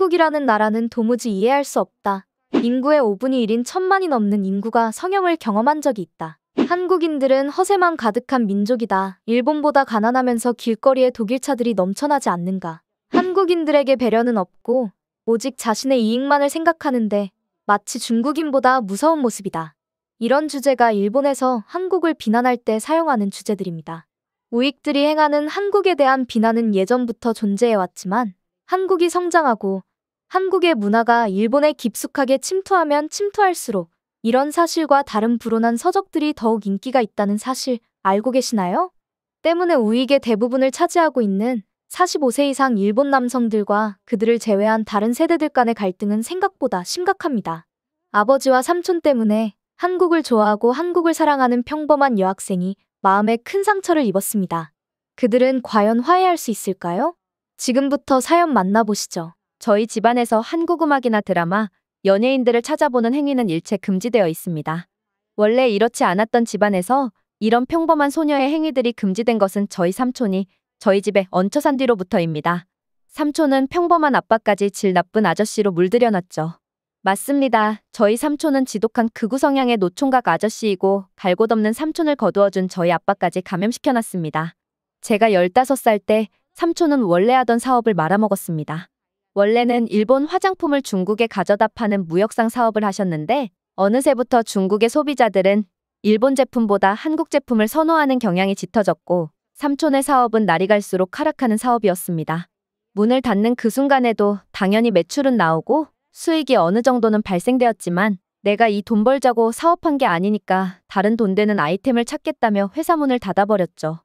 한국이라는 나라는 도무지 이해할 수 없다. 인구의 5분의 1인 1,000만이 넘는 인구가 성형을 경험한 적이 있다. 한국인들은 허세만 가득한 민족이다. 일본보다 가난하면서 길거리에 독일차들이 넘쳐나지 않는가. 한국인들에게 배려는 없고 오직 자신의 이익만을 생각하는데 마치 중국인보다 무서운 모습이다. 이런 주제가 일본에서 한국을 비난할 때 사용하는 주제들입니다. 우익들이 행하는 한국에 대한 비난은 예전부터 존재해왔지만 한국이 성장하고 한국의 문화가 일본에 깊숙하게 침투하면 침투할수록 이런 사실과 다른 불온한 서적들이 더욱 인기가 있다는 사실 알고 계시나요? 때문에 우익의 대부분을 차지하고 있는 45세 이상 일본 남성들과 그들을 제외한 다른 세대들 간의 갈등은 생각보다 심각합니다. 아버지와 삼촌 때문에 한국을 좋아하고 한국을 사랑하는 평범한 여학생이 마음에 큰 상처를 입었습니다. 그들은 과연 화해할 수 있을까요? 지금부터 사연 만나보시죠. 저희 집안에서 한국 음악이나 드라마, 연예인들을 찾아보는 행위는 일체 금지되어 있습니다. 원래 이렇지 않았던 집안에서 이런 평범한 소녀의 행위들이 금지된 것은 저희 삼촌이 저희 집에 얹혀 산 뒤로부터입니다. 삼촌은 평범한 아빠까지 질 나쁜 아저씨로 물들여놨죠. 맞습니다. 저희 삼촌은 지독한 극우 성향의 노총각 아저씨이고 갈곳 없는 삼촌을 거두어준 저희 아빠까지 감염시켜놨습니다. 제가 15살 때 삼촌은 원래 하던 사업을 말아먹었습니다. 원래는 일본 화장품을 중국에 가져다 파는 무역상 사업을 하셨는데 어느새부터 중국의 소비자들은 일본 제품보다 한국 제품을 선호하는 경향이 짙어졌고 삼촌의 사업은 날이 갈수록 하락하는 사업이었습니다. 문을 닫는 그 순간에도 당연히 매출은 나오고 수익이 어느 정도는 발생되었지만 내가 이 돈 벌자고 사업한 게 아니니까 다른 돈 되는 아이템을 찾겠다며 회사 문을 닫아버렸죠.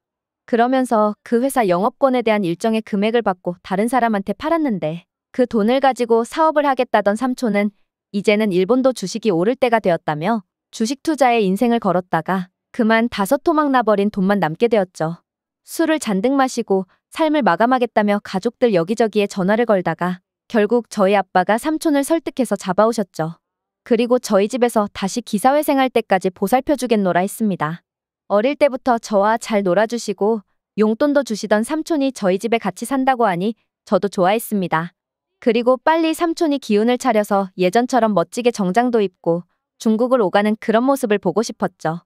그러면서 그 회사 영업권에 대한 일정의 금액을 받고 다른 사람한테 팔았는데 그 돈을 가지고 사업을 하겠다던 삼촌은 이제는 일본도 주식이 오를 때가 되었다며 주식 투자에 인생을 걸었다가 그만 5토막 나버린 돈만 남게 되었죠. 술을 잔뜩 마시고 삶을 마감하겠다며 가족들 여기저기에 전화를 걸다가 결국 저희 아빠가 삼촌을 설득해서 잡아오셨죠. 그리고 저희 집에서 다시 기사회생할 때까지 보살펴주겠노라 했습니다. 어릴 때부터 저와 잘 놀아주시고 용돈도 주시던 삼촌이 저희 집에 같이 산다고 하니 저도 좋아했습니다. 그리고 빨리 삼촌이 기운을 차려서 예전처럼 멋지게 정장도 입고 중국을 오가는 그런 모습을 보고 싶었죠.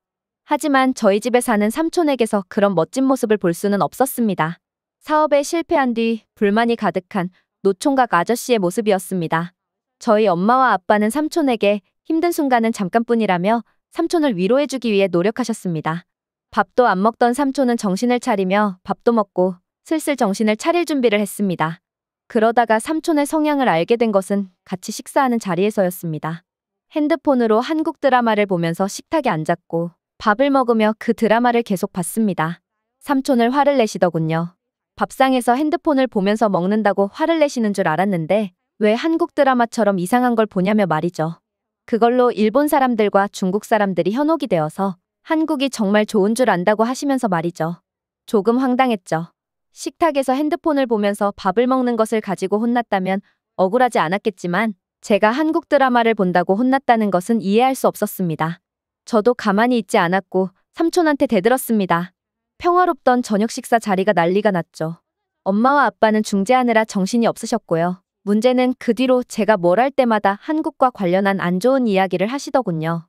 하지만 저희 집에 사는 삼촌에게서 그런 멋진 모습을 볼 수는 없었습니다. 사업에 실패한 뒤 불만이 가득한 노총각 아저씨의 모습이었습니다. 저희 엄마와 아빠는 삼촌에게 힘든 순간은 잠깐뿐이라며 삼촌을 위로해주기 위해 노력하셨습니다. 밥도 안 먹던 삼촌은 정신을 차리며 밥도 먹고 슬슬 정신을 차릴 준비를 했습니다. 그러다가 삼촌의 성향을 알게 된 것은 같이 식사하는 자리에서였습니다. 핸드폰으로 한국 드라마를 보면서 식탁에 앉았고 밥을 먹으며 그 드라마를 계속 봤습니다. 삼촌을 화를 내시더군요. 밥상에서 핸드폰을 보면서 먹는다고 화를 내시는 줄 알았는데 왜 한국 드라마처럼 이상한 걸 보냐며 말이죠. 그걸로 일본 사람들과 중국 사람들이 현혹이 되어서 한국이 정말 좋은 줄 안다고 하시면서 말이죠. 조금 황당했죠. 식탁에서 핸드폰을 보면서 밥을 먹는 것을 가지고 혼났다면 억울하지 않았겠지만 제가 한국 드라마를 본다고 혼났다는 것은 이해할 수 없었습니다. 저도 가만히 있지 않았고 삼촌한테 대들었습니다. 평화롭던 저녁 식사 자리가 난리가 났죠. 엄마와 아빠는 중재하느라 정신이 없으셨고요. 문제는 그 뒤로 제가 뭘 할 때마다 한국과 관련한 안 좋은 이야기를 하시더군요.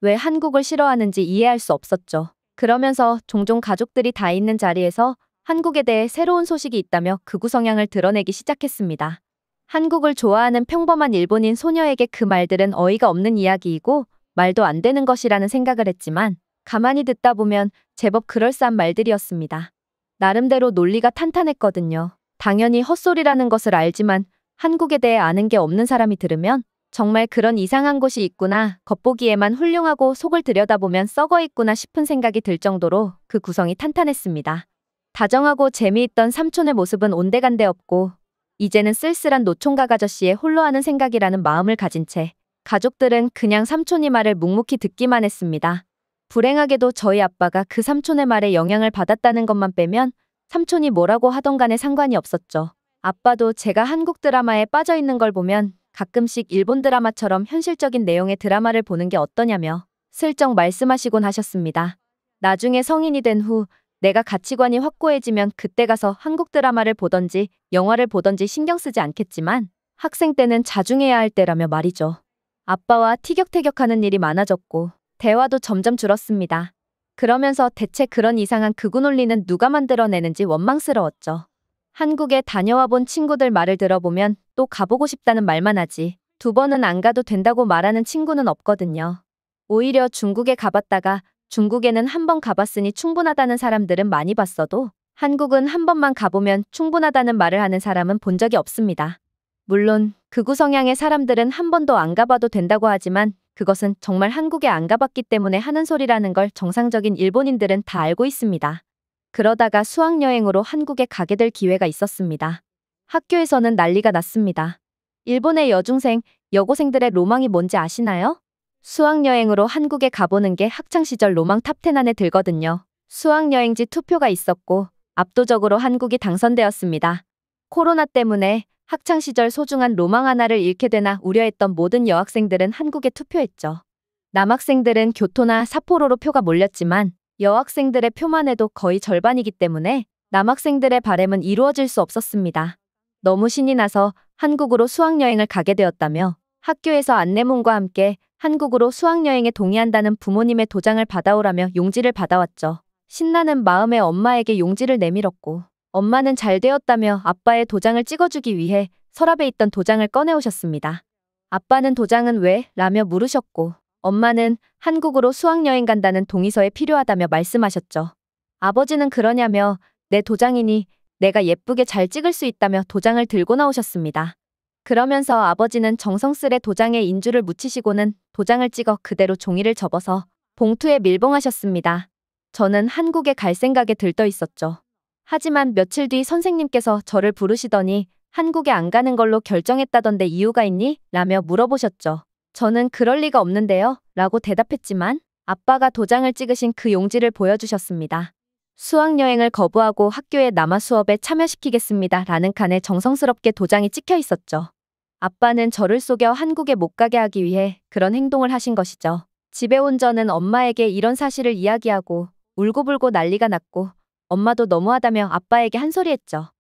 왜 한국을 싫어하는지 이해할 수 없었죠. 그러면서 종종 가족들이 다 있는 자리에서 한국에 대해 새로운 소식이 있다며 극우 성향을 드러내기 시작했습니다. 한국을 좋아하는 평범한 일본인 소녀에게 그 말들은 어이가 없는 이야기이고 말도 안 되는 것이라는 생각을 했지만 가만히 듣다 보면 제법 그럴싸한 말들이었습니다. 나름대로 논리가 탄탄했거든요. 당연히 헛소리라는 것을 알지만 한국에 대해 아는 게 없는 사람이 들으면 정말 그런 이상한 곳이 있구나, 겉보기에만 훌륭하고 속을 들여다보면 썩어 있구나 싶은 생각이 들 정도로 그 구성이 탄탄했습니다. 다정하고 재미있던 삼촌의 모습은 온데간데 없고 이제는 쓸쓸한 노총각 아저씨의 홀로 하는 생각이라는 마음을 가진 채 가족들은 그냥 삼촌이 말을 묵묵히 듣기만 했습니다. 불행하게도 저희 아빠가 그 삼촌의 말에 영향을 받았다는 것만 빼면 삼촌이 뭐라고 하던 간에 상관이 없었죠. 아빠도 제가 한국 드라마에 빠져 있는 걸 보면 가끔씩 일본 드라마처럼 현실적인 내용의 드라마를 보는 게 어떠냐며 슬쩍 말씀하시곤 하셨습니다. 나중에 성인이 된 후 내가 가치관이 확고해지면 그때 가서 한국 드라마를 보던지 영화를 보던지 신경 쓰지 않겠지만 학생 때는 자중해야 할 때라며 말이죠. 아빠와 티격태격하는 일이 많아졌고 대화도 점점 줄었습니다. 그러면서 대체 그런 이상한 극우 논리는 누가 만들어내는지 원망스러웠죠. 한국에 다녀와 본 친구들 말을 들어보면 또 가보고 싶다는 말만 하지 2번은 안 가도 된다고 말하는 친구는 없거든요. 오히려 중국에 가봤다가 중국에는 1번 가봤으니 충분하다는 사람들은 많이 봤어도 한국은 1번만 가보면 충분하다는 말을 하는 사람은 본 적이 없습니다. 물론 극우 성향의 사람들은 1번도 안 가봐도 된다고 하지만 그것은 정말 한국에 안 가봤기 때문에 하는 소리라는 걸 정상적인 일본인들은 다 알고 있습니다. 그러다가 수학여행으로 한국에 가게 될 기회가 있었습니다. 학교에서는 난리가 났습니다. 일본의 여중생, 여고생들의 로망이 뭔지 아시나요? 수학여행으로 한국에 가보는 게 학창시절 로망 탑10 안에 들거든요. 수학여행지 투표가 있었고 압도적으로 한국이 당선되었습니다. 코로나 때문에 학창시절 소중한 로망 하나를 잃게 되나 우려했던 모든 여학생들은 한국에 투표했죠. 남학생들은 교토나 삿포로로 표가 몰렸지만 여학생들의 표만 해도 거의 절반이기 때문에 남학생들의 바램은 이루어질 수 없었습니다. 너무 신이 나서 한국으로 수학여행을 가게 되었다며 학교에서 안내문과 함께 한국으로 수학여행에 동의한다는 부모님의 도장을 받아오라며 용지를 받아왔죠. 신나는 마음에 엄마에게 용지를 내밀었고 엄마는 잘 되었다며 아빠의 도장을 찍어주기 위해 서랍에 있던 도장을 꺼내오셨습니다. 아빠는 도장은 왜? 라며 물으셨고 엄마는 한국으로 수학여행 간다는 동의서에 필요하다며 말씀하셨죠. 아버지는 그러냐며 내 도장이니 내가 예쁘게 잘 찍을 수 있다며 도장을 들고 나오셨습니다. 그러면서 아버지는 정성스레 도장에 인주를 묻히시고는 도장을 찍어 그대로 종이를 접어서 봉투에 밀봉하셨습니다. 저는 한국에 갈 생각에 들떠 있었죠. 하지만 며칠 뒤 선생님께서 저를 부르시더니 한국에 안 가는 걸로 결정했다던데 이유가 있니? 라며 물어보셨죠. 저는 그럴 리가 없는데요. 라고 대답했지만 아빠가 도장을 찍으신 그 용지를 보여주셨습니다. 수학여행을 거부하고 학교에 남아 수업에 참여시키겠습니다. 라는 칸에 정성스럽게 도장이 찍혀 있었죠. 아빠는 저를 속여 한국에 못 가게 하기 위해 그런 행동을 하신 것이죠. 집에 온 저는 엄마에게 이런 사실을 이야기하고 울고불고 난리가 났고 엄마도 너무하다며 아빠에게 한 소리 했죠.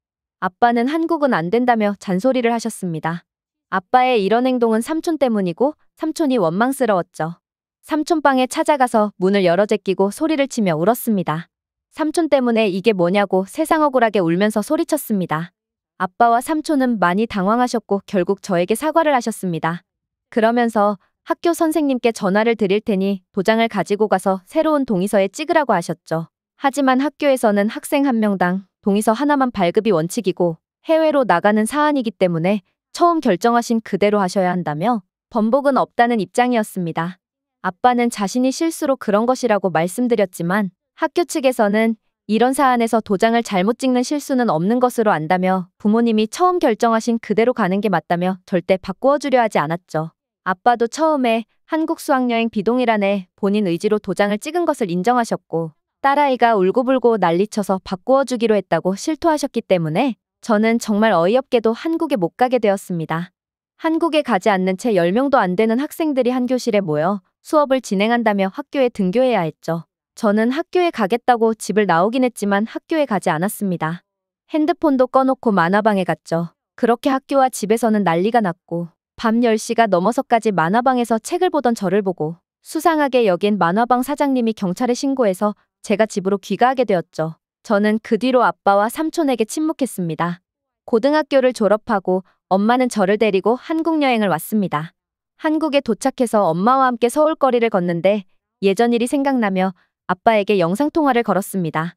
아빠는 한국은 안 된다며 잔소리를 하셨습니다. 아빠의 이런 행동은 삼촌 때문이고 삼촌이 원망스러웠죠. 삼촌방에 찾아가서 문을 열어 제끼고 소리를 치며 울었습니다. 삼촌 때문에 이게 뭐냐고 세상 억울하게 울면서 소리쳤습니다. 아빠와 삼촌은 많이 당황하셨고 결국 저에게 사과를 하셨습니다. 그러면서 학교 선생님께 전화를 드릴 테니 도장을 가지고 가서 새로운 동의서에 찍으라고 하셨죠. 하지만 학교에서는 학생 1명당 동의서 하나만 발급이 원칙이고 해외로 나가는 사안이기 때문에 처음 결정하신 그대로 하셔야 한다며 번복은 없다는 입장이었습니다. 아빠는 자신이 실수로 그런 것이라고 말씀드렸지만 학교 측에서는 이런 사안에서 도장을 잘못 찍는 실수는 없는 것으로 안다며 부모님이 처음 결정하신 그대로 가는 게 맞다며 절대 바꾸어 주려 하지 않았죠. 아빠도 처음에 한국 수학여행 비동의란에 본인 의지로 도장을 찍은 것을 인정하셨고 딸아이가 울고불고 난리쳐서 바꾸어 주기로 했다고 실토하셨기 때문에 저는 정말 어이없게도 한국에 못 가게 되었습니다. 한국에 가지 않는 채 10명도 안 되는 학생들이 한 교실에 모여 수업을 진행한다며 학교에 등교해야 했죠. 저는 학교에 가겠다고 집을 나오긴 했지만 학교에 가지 않았습니다. 핸드폰도 꺼놓고 만화방에 갔죠. 그렇게 학교와 집에서는 난리가 났고 밤 10시가 넘어서까지 만화방에서 책을 보던 저를 보고 수상하게 여긴 만화방 사장님이 경찰에 신고해서 제가 집으로 귀가하게 되었죠. 저는 그 뒤로 아빠와 삼촌에게 침묵했습니다. 고등학교를 졸업하고 엄마는 저를 데리고 한국 여행을 왔습니다. 한국에 도착해서 엄마와 함께 서울거리를 걷는데 예전 일이 생각나며 아빠에게 영상통화를 걸었습니다.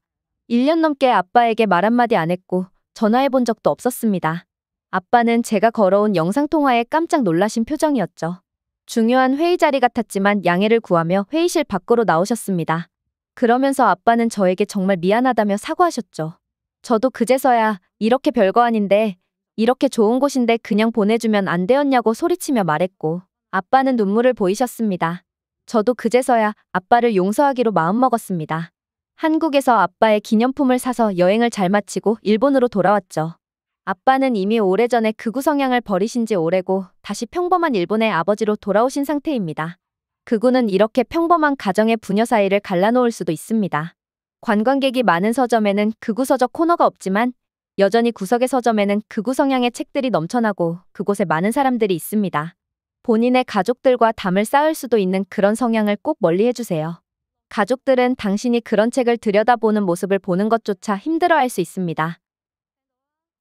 1년 넘게 아빠에게 말 한마디 안 했고 전화해 본 적도 없었습니다. 아빠는 제가 걸어온 영상통화에 깜짝 놀라신 표정이었죠. 중요한 회의 자리 같았지만 양해를 구하며 회의실 밖으로 나오셨습니다. 그러면서 아빠는 저에게 정말 미안하다며 사과하셨죠. 저도 그제서야 이렇게 별거 아닌데 이렇게 좋은 곳인데 그냥 보내주면 안 되었냐고 소리치며 말했고 아빠는 눈물을 보이셨습니다. 저도 그제서야 아빠를 용서하기로 마음먹었습니다. 한국에서 아빠의 기념품을 사서 여행을 잘 마치고 일본으로 돌아왔죠. 아빠는 이미 오래전에 극우 성향을 버리신 지 오래고 다시 평범한 일본의 아버지로 돌아오신 상태입니다. 극우는 이렇게 평범한 가정의 부녀 사이를 갈라놓을 수도 있습니다. 관광객이 많은 서점에는 극우 서적 코너가 없지만 여전히 구석의 서점에는 극우 성향의 책들이 넘쳐나고 그곳에 많은 사람들이 있습니다. 본인의 가족들과 담을 쌓을 수도 있는 그런 성향을 꼭 멀리해주세요. 가족들은 당신이 그런 책을 들여다보는 모습을 보는 것조차 힘들어할 수 있습니다.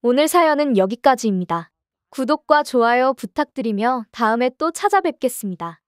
오늘 사연은 여기까지입니다. 구독과 좋아요 부탁드리며 다음에 또 찾아뵙겠습니다.